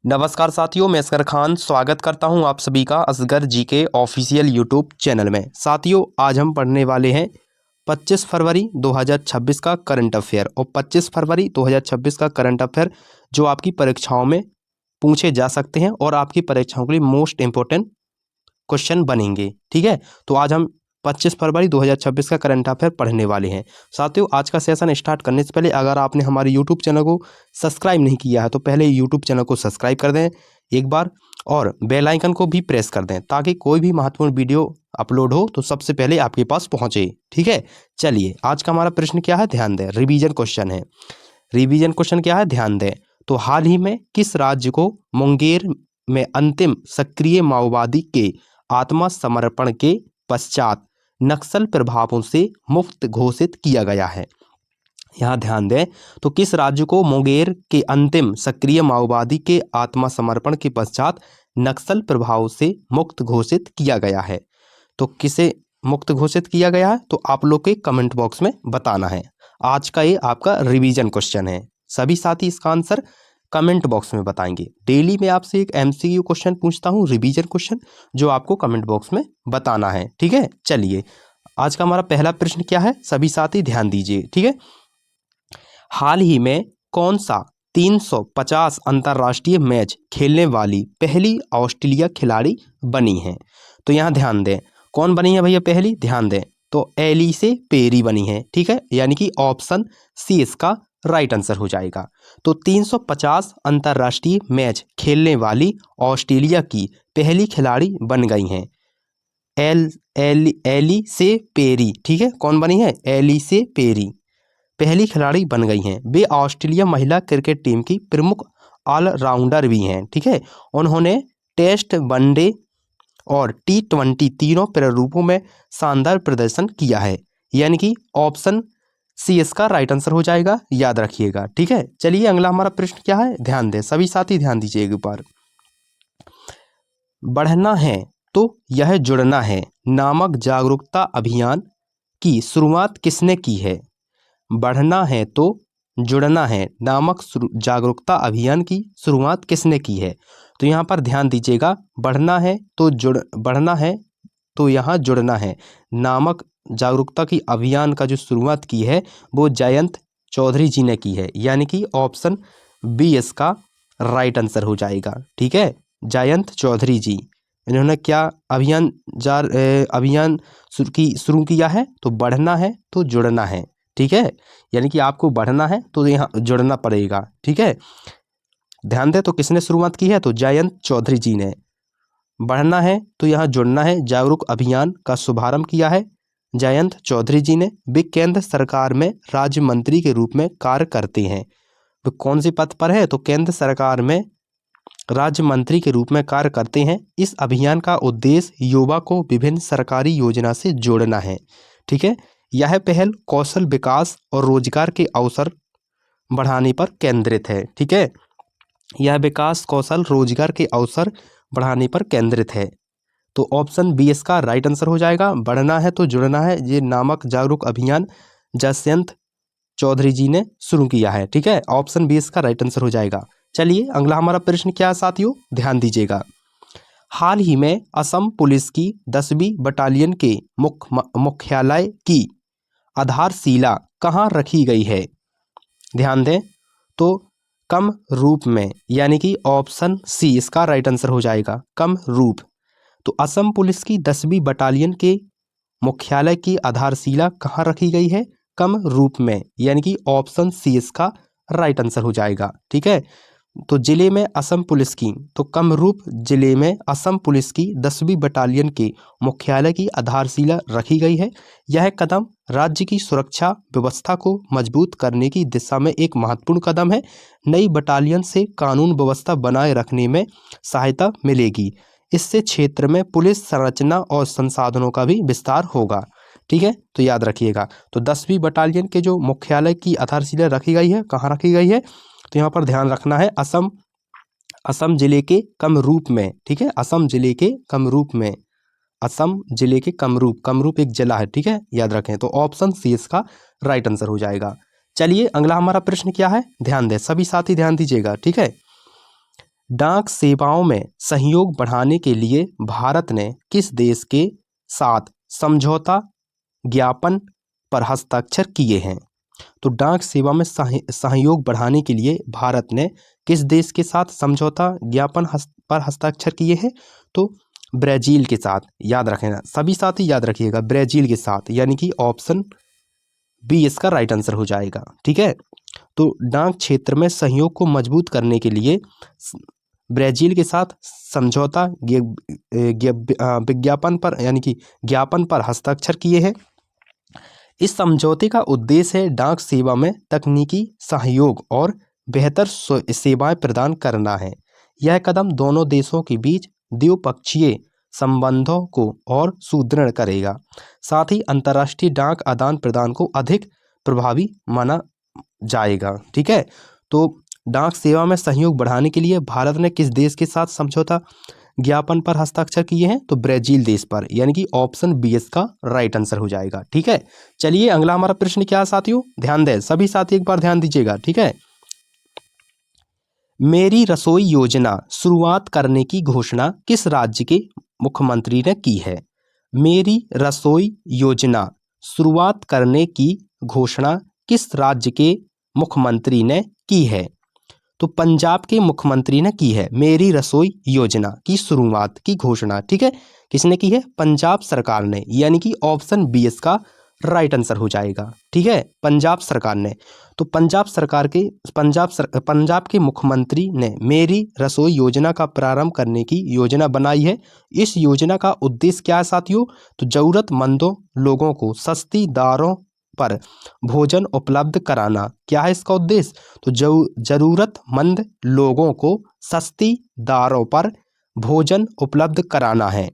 नमस्कार साथियों, मैं असगर खान स्वागत करता हूं आप सभी का असगर जी के ऑफिशियल यूट्यूब चैनल में। साथियों, आज हम पढ़ने वाले हैं 25 फरवरी 2026 का करंट अफेयर। और 25 फरवरी 2026 का करंट अफेयर जो आपकी परीक्षाओं में पूछे जा सकते हैं और आपकी परीक्षाओं के लिए मोस्ट इंपॉर्टेंट क्वेश्चन बनेंगे। ठीक है, तो आज हम 25 फरवरी 2026 का करंट अफेयर पढ़ने वाले हैं। साथियों, आज का सेशन स्टार्ट करने से पहले अगर आपने हमारे यूट्यूब चैनल को सब्सक्राइब नहीं किया है तो पहले यूट्यूब चैनल को सब्सक्राइब कर दें एक बार, और बेल आइकन को भी प्रेस कर दें ताकि कोई भी महत्वपूर्ण वीडियो अपलोड हो तो सबसे पहले आपके पास पहुंचे। ठीक है, चलिए आज का हमारा प्रश्न क्या है, ध्यान दें। रिवीजन क्वेश्चन है। रिवीजन क्वेश्चन क्या है, ध्यान दें। तो हाल ही में किस राज्य को मुंगेर में अंतिम सक्रिय माओवादी के आत्मसमर्पण के पश्चात नक्सल प्रभावों से मुक्त घोषित किया गया है? यहाँ ध्यान दें, तो किस राज्य को मुंगेर के अंतिम सक्रिय माओवादी के आत्मसमर्पण के पश्चात नक्सल प्रभाव से मुक्त घोषित किया गया है? तो किसे मुक्त घोषित किया गया है तो आप लोग के कमेंट बॉक्स में बताना है। आज का ये आपका रिवीजन क्वेश्चन है। सभी साथी इसका आंसर कमेंट बॉक्स में बताएंगे। डेली मैं आपसे एक एमसीक्यू क्वेश्चन पूछता हूँ, रिवीजन क्वेश्चन, जो आपको कमेंट बॉक्स में बताना है। ठीक है, चलिए आज का हमारा पहला प्रश्न क्या है, सभी साथी ध्यान दीजिए। ठीक है, हाल ही में कौन सा 350 अंतर्राष्ट्रीय मैच खेलने वाली पहली ऑस्ट्रेलिया खिलाड़ी बनी है? तो यहाँ ध्यान दें, कौन बनी है भैया पहली, ध्यान दें। तो एलिसे पेरी बनी है। ठीक है, यानी कि ऑप्शन सी इसका राइट आंसर हो जाएगा। तो 350 अंतर्राष्ट्रीय मैच खेलने वाली ऑस्ट्रेलिया की पहली खिलाड़ी बन गई हैं एलिसे पेरी। ठीक है, कौन बनी है, एलिसे पेरी पहली खिलाड़ी बन गई हैं। वे ऑस्ट्रेलिया महिला क्रिकेट टीम की प्रमुख ऑलराउंडर भी हैं। ठीक है, उन्होंने टेस्ट, वनडे और T20 तीनों प्रारूपों में शानदार प्रदर्शन किया है। यानी कि ऑप्शन सी इसका राइट आंसर हो जाएगा, याद रखिएगा। ठीक है, चलिए अगला हमारा प्रश्न क्या है, ध्यान दें, सभी साथी ध्यान दीजिए एक बार। बढ़ना है तो यह जुड़ना है नामक जागरूकता अभियान की शुरुआत किसने की है? बढ़ना है तो जुड़ना है नामक जागरूकता अभियान की शुरुआत किसने की है? तो यहाँ पर ध्यान दीजिएगा, बढ़ना है तो यहाँ जुड़ना है नामक जागरूकता की अभियान का जो शुरुआत की है वो जयंत चौधरी जी ने की है। यानी कि ऑप्शन बी इसका राइट आंसर हो जाएगा। ठीक है, जयंत चौधरी जी, इन्होंने क्या अभियान शुरू किया है? तो बढ़ना है तो जुड़ना है। ठीक है, यानी कि आपको बढ़ना है तो यहाँ जुड़ना पड़ेगा। ठीक है, ध्यान दें, तो किसने शुरुआत की है? तो जयंत चौधरी जी ने। बढ़ना है तो यहाँ जुड़ना है जागरूक अभियान का शुभारंभ किया है जयंत चौधरी जी ने। वे केंद्र सरकार में राज्य मंत्री के रूप में कार्य करते हैं। वे कौन सी पद पर है? तो केंद्र सरकार में राज्य मंत्री के रूप में कार्य करते हैं। इस अभियान का उद्देश्य युवा को विभिन्न सरकारी योजना से जोड़ना है। ठीक है, यह पहल कौशल विकास और रोजगार के अवसर बढ़ाने पर केंद्रित है। ठीक है, यह विकास कौशल रोजगार के अवसर बढ़ाने पर केंद्रित है। तो ऑप्शन बी इसका राइट आंसर हो जाएगा। बढ़ना है तो जुड़ना है ये नामक जागरूक अभियान जयंत चौधरी जी ने शुरू किया है। ठीक है, ऑप्शन बी इसका राइट आंसर हो जाएगा। चलिए अगला हमारा प्रश्न क्या है साथियों, ध्यान दीजिएगा। हाल ही में असम पुलिस की 10वीं बटालियन के मुख्यालय की आधारशिला कहाँ रखी गई है? ध्यान दें, तो कम रूप में, यानी कि ऑप्शन सी इसका राइट आंसर हो जाएगा, कम रूप। तो असम पुलिस की 10वीं बटालियन के मुख्यालय की आधारशिला कहाँ रखी गई है? कम रूप में, यानी कि ऑप्शन सी इसका राइट आंसर हो जाएगा। ठीक है, तो जिले में असम पुलिस की, तो कमरूप जिले में असम पुलिस की 10वीं बटालियन के मुख्यालय की आधारशिला रखी गई है। यह कदम राज्य की सुरक्षा व्यवस्था को मजबूत करने की दिशा में एक महत्वपूर्ण कदम है। नई बटालियन से कानून व्यवस्था बनाए रखने में सहायता मिलेगी। इससे क्षेत्र में पुलिस संरचना और संसाधनों का भी विस्तार होगा। ठीक है, तो याद रखिएगा, तो 10वीं बटालियन के जो मुख्यालय की आधारशिला रखी गई है, कहाँ रखी गई है? तो यहाँ पर ध्यान रखना है, असम जिले के कमरूप में। ठीक है, असम जिले के कमरूप में, असम जिले के कमरूप एक जिला है। ठीक है, याद रखें, तो ऑप्शन सी इसका राइट आंसर हो जाएगा। चलिए अगला हमारा प्रश्न क्या है, ध्यान दें, सभी साथी ध्यान दीजिएगा। ठीक है, डाक सेवाओं में सहयोग बढ़ाने के लिए भारत ने किस देश के साथ समझौता ज्ञापन पर हस्ताक्षर किए हैं? तो डाक सेवा में सहयोग बढ़ाने के लिए भारत ने किस देश के साथ समझौता ज्ञापन पर हस्ताक्षर किए हैं? तो ब्राजील के साथ। याद रखना, सभी साथी याद रखिएगा, ब्राजील के साथ, यानी कि ऑप्शन बी इसका राइट आंसर हो जाएगा। ठीक है, तो डाक क्षेत्र में सहयोग को मजबूत करने के लिए ब्राजील के साथ समझौता विज्ञापन पर यानी कि ज्ञापन पर हस्ताक्षर किए हैं। इस समझौते का उद्देश्य है डाक सेवा में तकनीकी सहयोग और बेहतर सेवाएं प्रदान करना है। यह कदम दोनों देशों के बीच द्विपक्षीय संबंधों को और सुदृढ़ करेगा, साथ ही अंतर्राष्ट्रीय डाक आदान प्रदान को अधिक प्रभावी माना जाएगा। ठीक है, तो डाक सेवा में सहयोग बढ़ाने के लिए भारत ने किस देश के साथ समझौता ज्ञापन पर हस्ताक्षर किए हैं? तो ब्राजील देश पर, यानी कि ऑप्शन बी इसका राइट आंसर हो जाएगा। ठीक है, चलिए अगला हमारा प्रश्न क्या साथियों, ध्यान दें, सभी साथी एक बार ध्यान दीजिएगा। ठीक है, मेरी रसोई योजना शुरुआत करने की घोषणा किस राज्य के मुख्यमंत्री ने की है? मेरी रसोई योजना शुरुआत करने की घोषणा किस राज्य के मुख्यमंत्री ने की है? तो पंजाब के मुख्यमंत्री ने की है मेरी रसोई योजना की शुरुआत की घोषणा। ठीक है, किसने की है? पंजाब सरकार ने, यानी कि ऑप्शन बी इसका राइट आंसर हो जाएगा। ठीक है, पंजाब सरकार ने। तो पंजाब के मुख्यमंत्री ने मेरी रसोई योजना का प्रारंभ करने की योजना बनाई है। इस योजना का उद्देश्य क्या है साथियों? तो जरूरतमंदों लोगों को सस्ती दरों पर भोजन उपलब्ध कराना। क्या है इसका उद्देश्य? तो जरूरतमंद लोगों को सस्ती दरों पर भोजन उपलब्ध कराना है।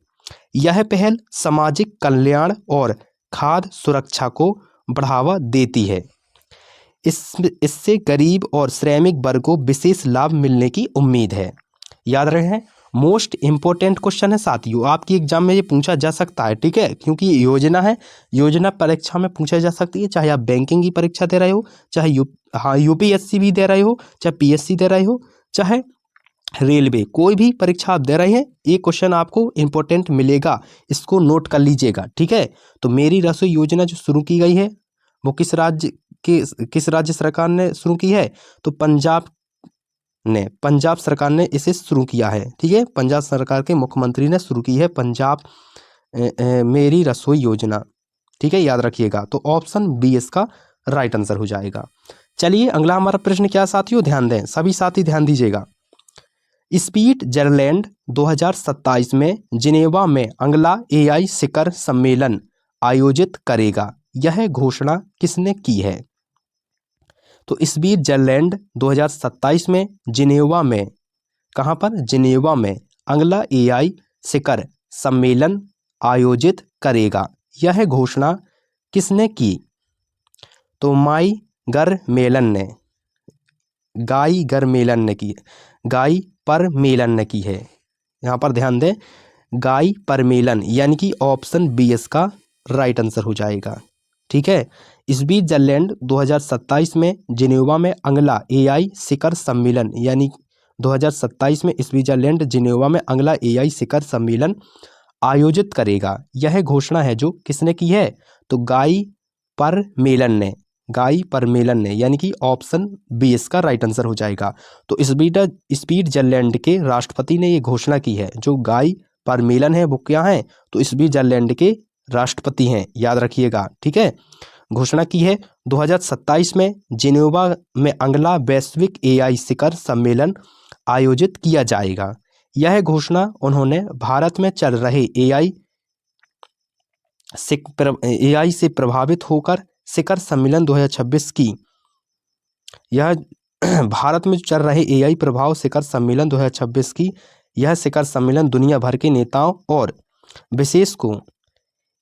यह पहल सामाजिक कल्याण और खाद्य सुरक्षा को बढ़ावा देती है। इससे गरीब और श्रमिक वर्ग को विशेष लाभ मिलने की उम्मीद है। याद रखें, मोस्ट इम्पोर्टेंट क्वेश्चन है साथियों, आपकी एग्जाम में ये पूछा जा सकता है। ठीक है, क्योंकि ये योजना है, योजना परीक्षा में पूछा जा सकती है, चाहे आप बैंकिंग की परीक्षा दे रहे हो, चाहे यूपीएससी भी दे रहे हो, चाहे पीएससी दे रहे हो, चाहे रेलवे, कोई भी परीक्षा आप दे रहे हैं, ये क्वेश्चन आपको इंपॉर्टेंट मिलेगा, इसको नोट कर लीजिएगा। ठीक है, तो मेरी रसोई योजना जो शुरू की गई है वो किस राज्य सरकार ने शुरू की है? तो पंजाब सरकार ने इसे शुरू किया है। ठीक है, पंजाब सरकार के मुख्यमंत्री ने शुरू की है पंजाब मेरी रसोई योजना। ठीक है, याद रखिएगा, तो ऑप्शन बी इसका राइट आंसर हो जाएगा। चलिए अगला हमारा प्रश्न क्या साथियों, ध्यान दें, सभी साथी ध्यान दीजिएगा। स्विट्जरलैंड 2027 में जिनेवा में अगला एआई शिखर सम्मेलन आयोजित करेगा, यह घोषणा किसने की है? तो स्विट्जरलैंड 2027 में जिनेवा में, कहाँ पर? जिनेवा में अगला एआई शिखर सम्मेलन आयोजित करेगा, यह घोषणा किसने की? तो गाई परमेलन ने की है। यहाँ पर ध्यान दें, गाई परमेलन, यानी कि ऑप्शन बी इसका राइट आंसर हो जाएगा। ठीक है, स्विट्जरलैंड 2027 में जिनेवा में अगला एआई शिखर सम्मेलन, यानी 2027 में स्विट्जरलैंड जिनेवा में अगला एआई शिखर सम्मेलन आयोजित करेगा, यह घोषणा है जो किसने की है? तो गाई परमेलन ने, यानी कि ऑप्शन बी इसका राइट आंसर हो जाएगा। तो स्विट्जरलैंड के राष्ट्रपति ने ये घोषणा की है, जो गाई परमेलन है वो क्या है? तो स्विट्जरलैंड के राष्ट्रपति हैं, याद रखिएगा। ठीक है, घोषणा की है 2027 में जिनेवा में अगला वैश्विक एआई शिखर सम्मेलन आयोजित किया जाएगा। यह घोषणा उन्होंने भारत में चल रहे एआई से प्रभावित होकर शिखर सम्मेलन 2026 की, यह भारत में चल रहे एआई प्रभाव शिखर सम्मेलन 2026 की, यह शिखर सम्मेलन दुनिया भर के नेताओं और विशेष को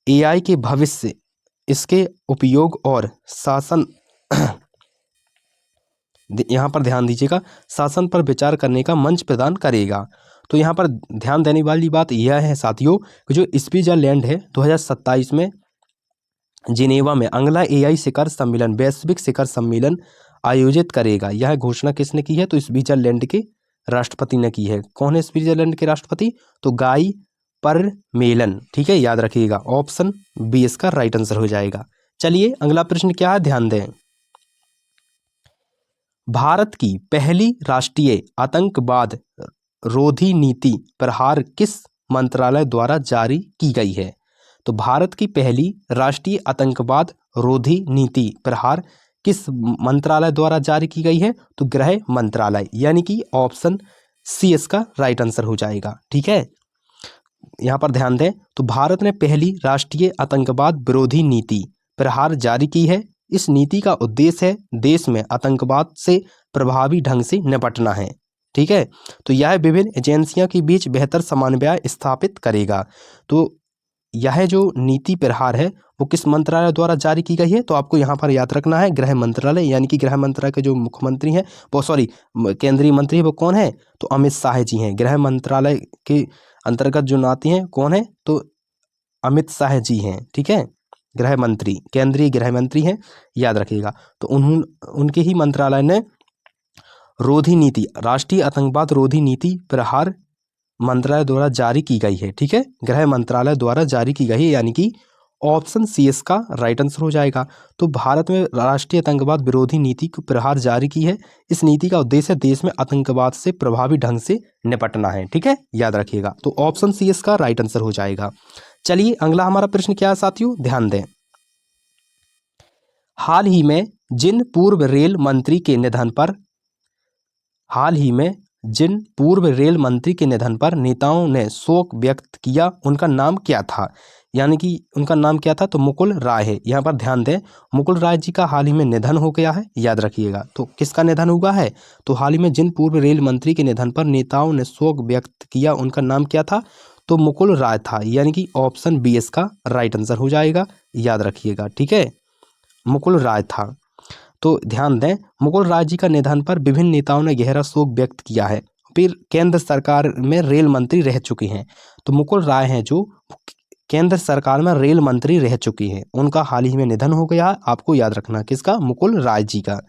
एआई के भविष्य, इसके उपयोग और शासन यहाँ पर ध्यान दीजिएगा, शासन पर विचार करने का मंच प्रदान करेगा। तो यहाँ पर ध्यान देने वाली बात यह है साथियों कि जो स्विट्जरलैंड है 2027 में जिनेवा में अगला एआई शिखर सम्मेलन, वैश्विक शिखर सम्मेलन आयोजित करेगा, यह घोषणा किसने की है? तो स्विट्जरलैंड के राष्ट्रपति ने की है। कौन है स्विट्जरलैंड के राष्ट्रपति? तो गाई परमेलन, ठीक है, याद रखिएगा। ऑप्शन बी इसका राइट आंसर हो जाएगा। चलिए अगला प्रश्न क्या है, ध्यान दें। भारत की पहली राष्ट्रीय आतंकवाद रोधी नीति प्रहार किस मंत्रालय द्वारा जारी की गई है? तो भारत की पहली राष्ट्रीय आतंकवाद रोधी नीति प्रहार किस मंत्रालय द्वारा जारी की गई है? तो गृह मंत्रालय, यानी कि ऑप्शन सी इसका राइट आंसर हो जाएगा, ठीक है। यहाँ पर ध्यान दें, तो भारत ने पहली राष्ट्रीय आतंकवाद विरोधी नीति प्रहार जारी की है। इस नीति का उद्देश्य है देश में आतंकवाद से प्रभावी ढंग से निपटना है, ठीक है। तो यह विभिन्न एजेंसियों के बीच बेहतर समन्वय स्थापित करेगा। तो यह जो नीति प्रहार है वो किस मंत्रालय द्वारा जारी की गई है? तो आपको यहाँ पर याद रखना है गृह मंत्रालय, यानी कि गृह मंत्रालय के जो मुख्यमंत्री हैं वो केंद्रीय मंत्री है वो कौन है? तो अमित शाह जी हैं। गृह मंत्रालय के अंतर्गत जो आती हैं कौन है? तो अमित शाह जी हैं, ठीक है। गृह मंत्री, केंद्रीय गृह मंत्री हैं, याद रखिएगा। तो उनके ही मंत्रालय ने रोधी नीति, राष्ट्रीय आतंकवाद रोधी नीति प्रहार मंत्रालय द्वारा जारी की गई है, ठीक है। गृह मंत्रालय द्वारा जारी की गई है, यानी कि ऑप्शन सी इसका राइट आंसर हो जाएगा। तो भारत में राष्ट्रीय आतंकवाद विरोधी नीति को प्रहार जारी की है। इस नीति का उद्देश्य देश में आतंकवाद से प्रभावी ढंग से निपटना है, ठीक है, याद रखिएगा। तो ऑप्शन सी इसका राइट आंसर हो जाएगा। चलिए अगला हमारा प्रश्न क्या है साथियों, ध्यान दें। हाल ही में जिन पूर्व रेल मंत्री के निधन पर नेताओं ने शोक व्यक्त किया, उनका नाम क्या था? यानी कि उनका नाम क्या था? तो मुकुल राय है। यहाँ पर ध्यान दें, मुकुल राय जी का हाल ही में निधन हो गया है, याद रखिएगा। तो किसका निधन हुआ है? तो हाल ही में जिन पूर्व रेल मंत्री के निधन पर नेताओं ने शोक व्यक्त किया, उनका नाम क्या था? तो मुकुल राय था, यानी कि ऑप्शन बी इसका राइट आंसर हो जाएगा, याद रखिएगा, ठीक है, मुकुल राय था। तो ध्यान दें, मुकुल राय जी का निधन पर विभिन्न नेताओं ने गहरा शोक व्यक्त किया है। फिर केंद्र सरकार में रेल मंत्री रह चुके हैं। तो मुकुल राय हैं जो केंद्र सरकार में रेल मंत्री रह चुकी हैं, उनका हाल ही में निधन हो गया है। आपको याद रखना किसका? मुकुल राय जी का।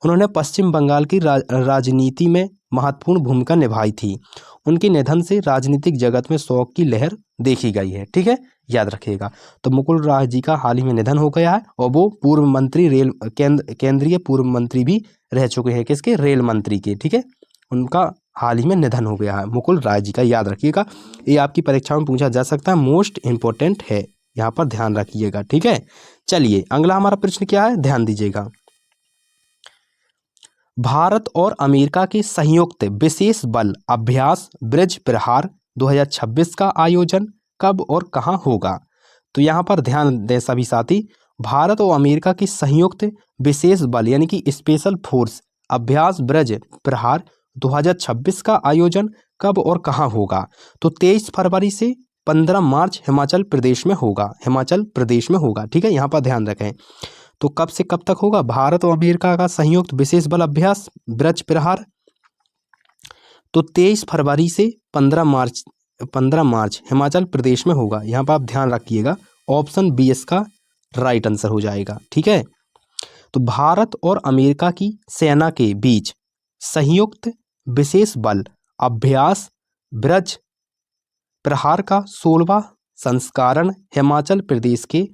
उन्होंने पश्चिम बंगाल की राजनीति में महत्वपूर्ण भूमिका निभाई थी। उनके निधन से राजनीतिक जगत में शोक की लहर देखी गई है, ठीक है, याद रखिएगा। तो मुकुल राय जी का हाल ही में निधन हो गया है और वो पूर्व मंत्री केंद्रीय पूर्व मंत्री भी रह चुके हैं, किसके? रेल मंत्री के, ठीक है। उनका हाल ही में निधन हो गया है मुकुल राय जी का, याद रखिएगा। ये आपकी परीक्षा में पूछा जा सकता है, मोस्ट इंपॉर्टेंट है, यहाँ पर ध्यान रखिएगा, ठीक है। चलिए अगला हमारा प्रश्न क्या है, ध्यान दीजिएगा। भारत और अमेरिका के संयुक्त विशेष बल अभ्यास ब्रज प्रहार 2026 का आयोजन कब और कहां होगा? तो यहाँ पर ध्यान दें सभी साथी, भारत और अमेरिका की संयुक्त विशेष बल यानी कि स्पेशल फोर्स अभ्यास ब्रज प्रहार 2026 का आयोजन कब और कहां होगा? तो 23 फरवरी से 15 मार्च हिमाचल प्रदेश में होगा, ठीक है, यहाँ पर ध्यान रखें। तो कब से कब तक होगा भारत और अमेरिका का संयुक्त विशेष बल अभ्यास ब्रज प्रहार? तो 23 फरवरी से 15 मार्च हिमाचल प्रदेश में होगा। यहाँ पर आप ध्यान रखिएगा, ऑप्शन बी इसका राइट आंसर हो जाएगा, ठीक है। तो भारत और अमेरिका की सेना के बीच संयुक्त विशेष बल अभ्यास ब्रज प्रहार का 16वां संस्करण हिमाचल प्रदेश के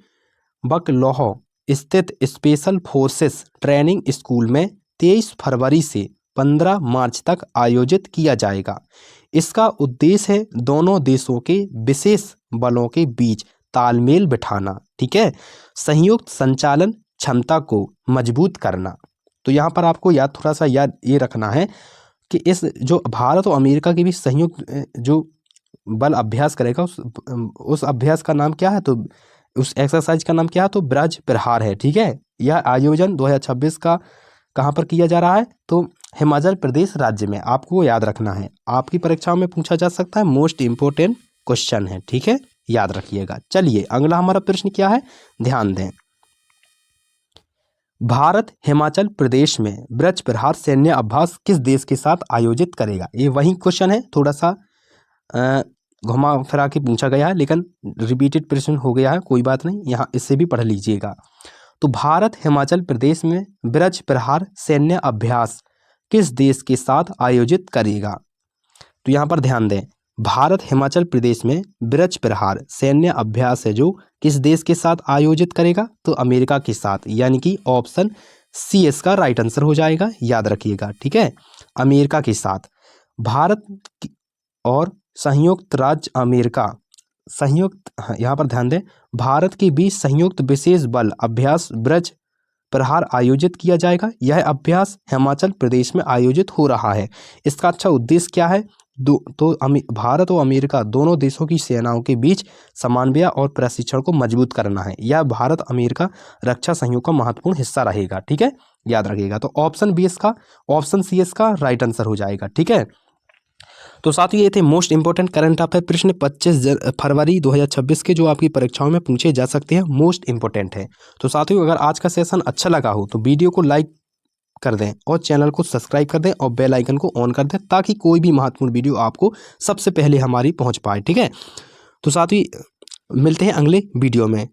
बकलोह स्थित स्पेशल फोर्सेस ट्रेनिंग स्कूल में 23 फरवरी से 15 मार्च तक आयोजित किया जाएगा। इसका उद्देश्य है दोनों देशों के विशेष बलों के बीच तालमेल बिठाना, ठीक है, संयुक्त संचालन क्षमता को मजबूत करना। तो यहाँ पर आपको थोड़ा सा याद ये रखना है कि इस जो भारत और अमेरिका के बीच संयुक्त जो बल अभ्यास करेगा उस अभ्यास का नाम क्या है? तो उस एक्सरसाइज का नाम क्या है? तो ब्रज प्रहार है, ठीक है। यह आयोजन 2026 का कहाँ पर किया जा रहा है? तो हिमाचल प्रदेश राज्य में। आपको याद रखना है, आपकी परीक्षाओं में पूछा जा सकता है, मोस्ट इंपोर्टेंट क्वेश्चन है, ठीक है, याद रखिएगा। चलिए अगला हमारा प्रश्न क्या है, ध्यान दें। भारत हिमाचल प्रदेश में ब्रज प्रहार सैन्य अभ्यास किस देश के साथ आयोजित करेगा? ये वही क्वेश्चन है, थोड़ा सा घुमा फिरा के पूछा गया है, लेकिन रिपीटेड प्रश्न हो गया है, कोई बात नहीं, यहाँ इससे भी पढ़ लीजिएगा। तो भारत हिमाचल प्रदेश में ब्रज प्रहार सैन्य अभ्यास किस देश के साथ आयोजित करेगा? तो यहाँ पर ध्यान दें, भारत हिमाचल प्रदेश में ब्रज प्रहार सैन्य अभ्यास है जो किस देश के साथ आयोजित करेगा? तो अमेरिका के साथ, यानी कि ऑप्शन सी इसका राइट आंसर हो जाएगा, याद रखिएगा। ठीक है, अमेरिका के साथ। भारत और संयुक्त राज्य अमेरिका संयुक्त, यहाँ पर ध्यान दें, भारत के बीच संयुक्त विशेष बल अभ्यास ब्रज प्रहार आयोजित किया जाएगा। यह अभ्यास हिमाचल प्रदेश में आयोजित हो रहा है। इसका अच्छा उद्देश्य क्या है? भारत और अमेरिका दोनों देशों की सेनाओं के बीच समन्वय और प्रशिक्षण को मजबूत करना है। यह भारत अमेरिका रक्षा सहयोग का महत्वपूर्ण हिस्सा रहेगा। ठीक है, याद रखिएगा। तो ऑप्शन सी इसका राइट आंसर हो जाएगा। ठीक है, तो साथियों ये थे मोस्ट इंपॉर्टेंट करंट अफेयर प्रश्न 25 फरवरी 2026 के, जो आपकी परीक्षाओं में पूछे जा सकते हैं, मोस्ट इंपॉर्टेंट है। तो साथियों अगर आज का सेशन अच्छा लगा हो तो वीडियो को लाइक कर दें और चैनल को सब्सक्राइब कर दें और बेल आइकन को ऑन कर दें, ताकि कोई भी महत्वपूर्ण वीडियो आपको सबसे पहले हमारी पहुंच पाए। ठीक है, तो साथियों मिलते हैं अगले वीडियो में।